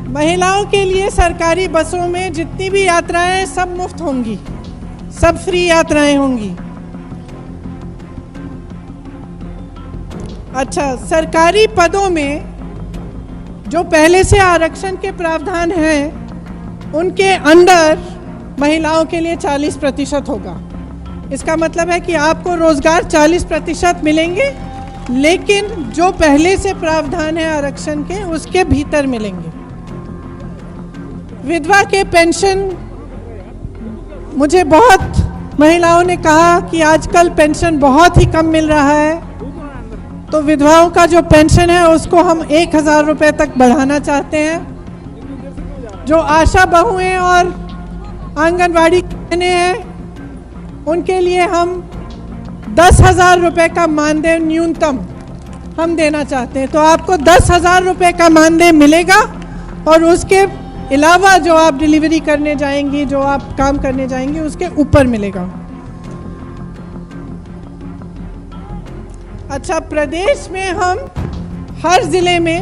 महिलाओं के लिए सरकारी बसों में जितनी भी यात्राएं सब मुफ्त होंगी, सब फ्री यात्राएं होंगी। अच्छा, सरकारी पदों में जो पहले से आरक्षण के प्रावधान हैं उनके अंदर महिलाओं के लिए 40% होगा। इसका मतलब है कि आपको रोजगार 40% मिलेंगे, लेकिन जो पहले से प्रावधान है आरक्षण के उसके भीतर मिलेंगे। विधवा के पेंशन, मुझे बहुत महिलाओं ने कहा कि आजकल पेंशन बहुत ही कम मिल रहा है, तो विधवाओं का जो पेंशन है उसको हम 1000 रुपये तक बढ़ाना चाहते हैं। जो आशा बहुएं और आंगनवाड़ी बहनें हैं उनके लिए हम 10,000 रुपये का मानदेय न्यूनतम हम देना चाहते हैं। तो आपको 10,000 रुपये का मानदेय मिलेगा और उसके अलावा जो आप डिलीवरी करने जाएंगी, जो आप काम करने जाएंगी, उसके ऊपर मिलेगा। अच्छा, प्रदेश में हम हर ज़िले में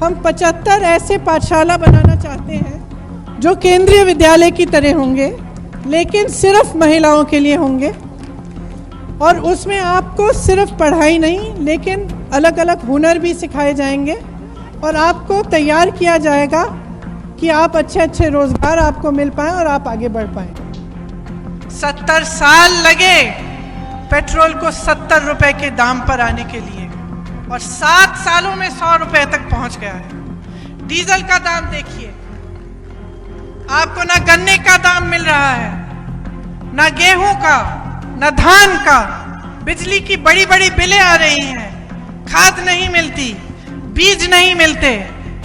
हम 75 ऐसे पाठशाला बनाना चाहते हैं जो केंद्रीय विद्यालय की तरह होंगे, लेकिन सिर्फ महिलाओं के लिए होंगे। और उसमें आपको सिर्फ पढ़ाई नहीं, लेकिन अलग अलग हुनर भी सिखाए जाएंगे और आपको तैयार किया जाएगा कि आप अच्छे अच्छे रोजगार आपको मिल पाएँ और आप आगे बढ़ पाएँ। 70 साल लगे पेट्रोल को 70 रुपए के दाम पर आने के लिए, और 7 सालों में 100 रुपए तक पहुंच गया है। डीजल का दाम देखिए, आपको ना गन्ने का दाम मिल रहा है, ना गेहूं का, ना धान का। बिजली की बड़ी बड़ी बिलें आ रही हैं, खाद नहीं मिलती, बीज नहीं मिलते,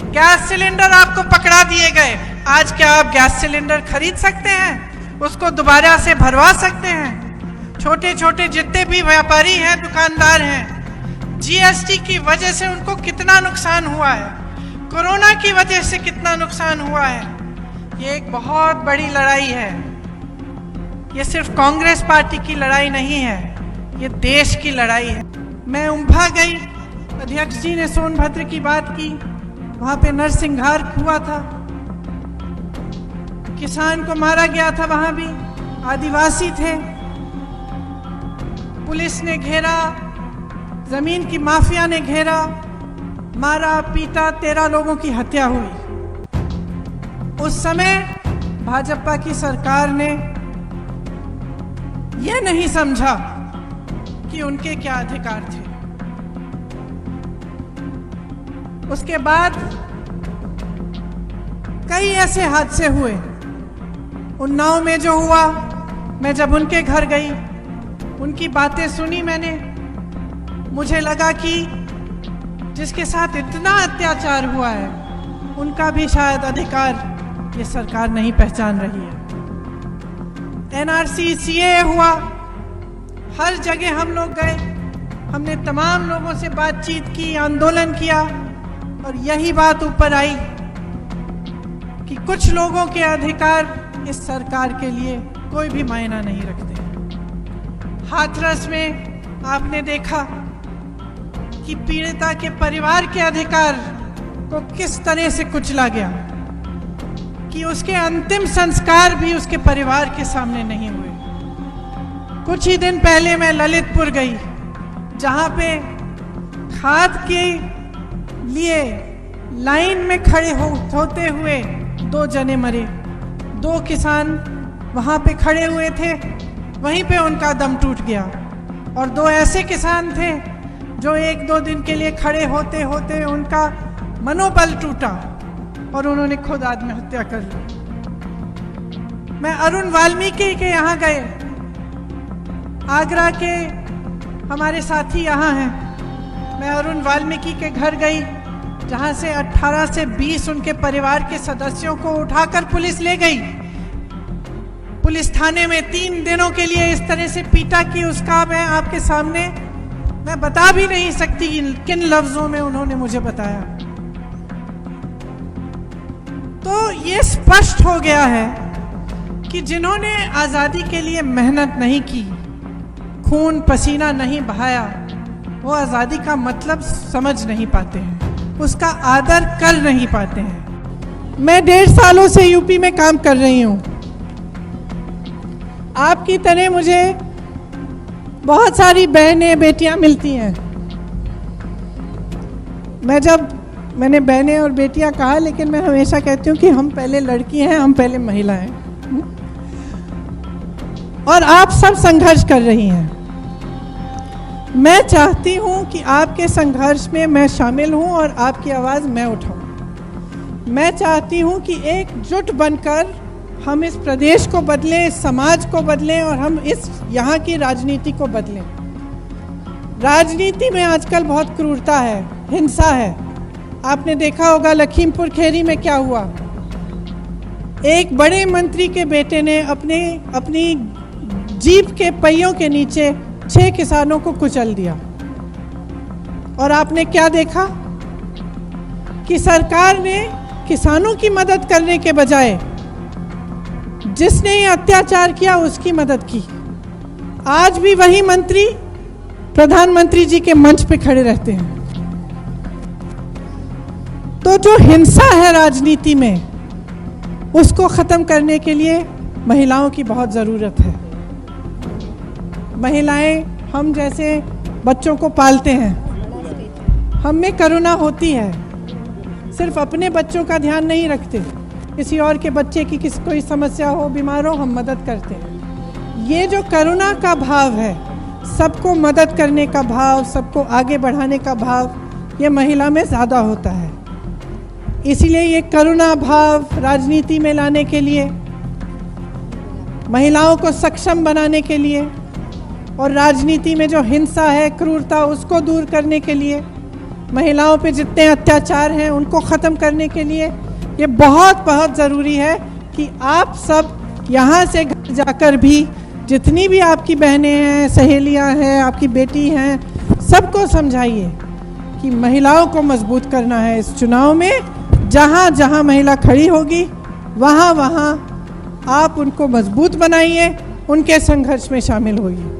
गैस सिलेंडर आपको पकड़ा दिए गए। आज क्या आप गैस सिलेंडर खरीद सकते हैं? उसको दोबारा से भरवा सकते हैं? छोटे छोटे जितने भी व्यापारी हैं, दुकानदार हैं, जीएसटी की वजह से उनको कितना नुकसान हुआ है, कोरोना की वजह से कितना नुकसान हुआ है। ये एक बहुत बड़ी लड़ाई है। ये सिर्फ कांग्रेस पार्टी की लड़ाई नहीं है, ये देश की लड़ाई है। मैं उम्भा गई, अध्यक्ष जी ने सोनभद्र की बात की, वहां पे नरसंहार हुआ था, किसान को मारा गया था, वहां भी आदिवासी थे, पुलिस ने घेरा, जमीन की माफिया ने घेरा, मारा पीटा, 13 लोगों की हत्या हुई। उस समय भाजपा की सरकार ने यह नहीं समझा कि उनके क्या अधिकार थे। उसके बाद कई ऐसे हादसे हुए। उन्नाव में जो हुआ, मैं जब उनके घर गई, उनकी बातें सुनी मैंने, मुझे लगा कि जिसके साथ इतना अत्याचार हुआ है उनका भी शायद अधिकार ये सरकार नहीं पहचान रही है। एनआरसी, सीए हुआ, हर जगह हम लोग गए, हमने तमाम लोगों से बातचीत की, आंदोलन किया, और यही बात ऊपर आई कि कुछ लोगों के अधिकार इस सरकार के लिए कोई भी मायना नहीं रखते। हाथरस में आपने देखा कि पीड़िता के परिवार के अधिकार को किस तरह से कुचला गया, कि उसके अंतिम संस्कार भी उसके परिवार के सामने नहीं हुए। कुछ ही दिन पहले मैं ललितपुर गई, जहां पे खाद के लिए लाइन में खड़े होते हुए 2 जने मरे। 2 किसान वहां पे खड़े हुए थे, वहीं पे उनका दम टूट गया। और 2 ऐसे किसान थे जो 1-2 दिन के लिए खड़े होते होते उनका मनोबल टूटा और उन्होंने खुद आत्महत्या कर ली। मैं अरुण वाल्मीकि के यहाँ गए, आगरा के हमारे साथी यहाँ हैं, मैं अरुण वाल्मीकि के घर गई, जहाँ से 18 से 20 उनके परिवार के सदस्यों को उठाकर पुलिस ले गई। पुलिस थाने में 3 दिनों के लिए इस तरह से पीटा कि उसका मैं आपके सामने मैं बता भी नहीं सकती किन लफ्जों में उन्होंने मुझे बताया। तो ये स्पष्ट हो गया है कि जिन्होंने आज़ादी के लिए मेहनत नहीं की, खून पसीना नहीं बहाया, वो आज़ादी का मतलब समझ नहीं पाते हैं, उसका आदर कर नहीं पाते हैं। मैं 1.5 सालों से यूपी में काम कर रही हूँ। आपकी तरह मुझे बहुत सारी बहनें बेटियां मिलती हैं। मैंने बहनें और बेटियां कहा, लेकिन मैं हमेशा कहती हूँ कि हम पहले लड़की हैं, हम पहले महिला हैं। और आप सब संघर्ष कर रही हैं। मैं चाहती हूँ कि आपके संघर्ष में मैं शामिल हूँ और आपकी आवाज़ मैं उठाऊँ। मैं चाहती हूँ कि एकजुट बनकर हम इस प्रदेश को बदलें, इस समाज को बदलें और हम इस यहाँ की राजनीति को बदलें। राजनीति में आजकल बहुत क्रूरता है, हिंसा है। आपने देखा होगा लखीमपुर खीरी में क्या हुआ। एक बड़े मंत्री के बेटे ने अपनी जीप के पहियों के नीचे 6 किसानों को कुचल दिया। और आपने क्या देखा कि सरकार ने किसानों की मदद करने के बजाय जिसने ये अत्याचार किया उसकी मदद की। आज भी वही मंत्री प्रधानमंत्री जी के मंच पे खड़े रहते हैं। तो जो हिंसा है राजनीति में, उसको खत्म करने के लिए महिलाओं की बहुत ज़रूरत है। महिलाएं हम जैसे बच्चों को पालते हैं, हम में करुणा होती है। सिर्फ अपने बच्चों का ध्यान नहीं रखते, किसी और के बच्चे की कोई समस्या हो, बीमार हो, हम मदद करते हैं। ये जो करुणा का भाव है, सबको मदद करने का भाव, सबको आगे बढ़ाने का भाव, ये महिला में ज़्यादा होता है। इसीलिए ये करुणा भाव राजनीति में लाने के लिए, महिलाओं को सक्षम बनाने के लिए और राजनीति में जो हिंसा है, क्रूरता, उसको दूर करने के लिए, महिलाओं पे जितने अत्याचार हैं उनको ख़त्म करने के लिए ये बहुत बहुत ज़रूरी है कि आप सब यहाँ से घर जाकर भी जितनी भी आपकी बहनें हैं, सहेलियाँ हैं, आपकी बेटी हैं, सबको समझाइए कि महिलाओं को मजबूत करना है। इस चुनाव में जहाँ जहाँ महिला खड़ी होगी वहाँ वहाँ आप उनको मजबूत बनाइए, उनके संघर्ष में शामिल होइए।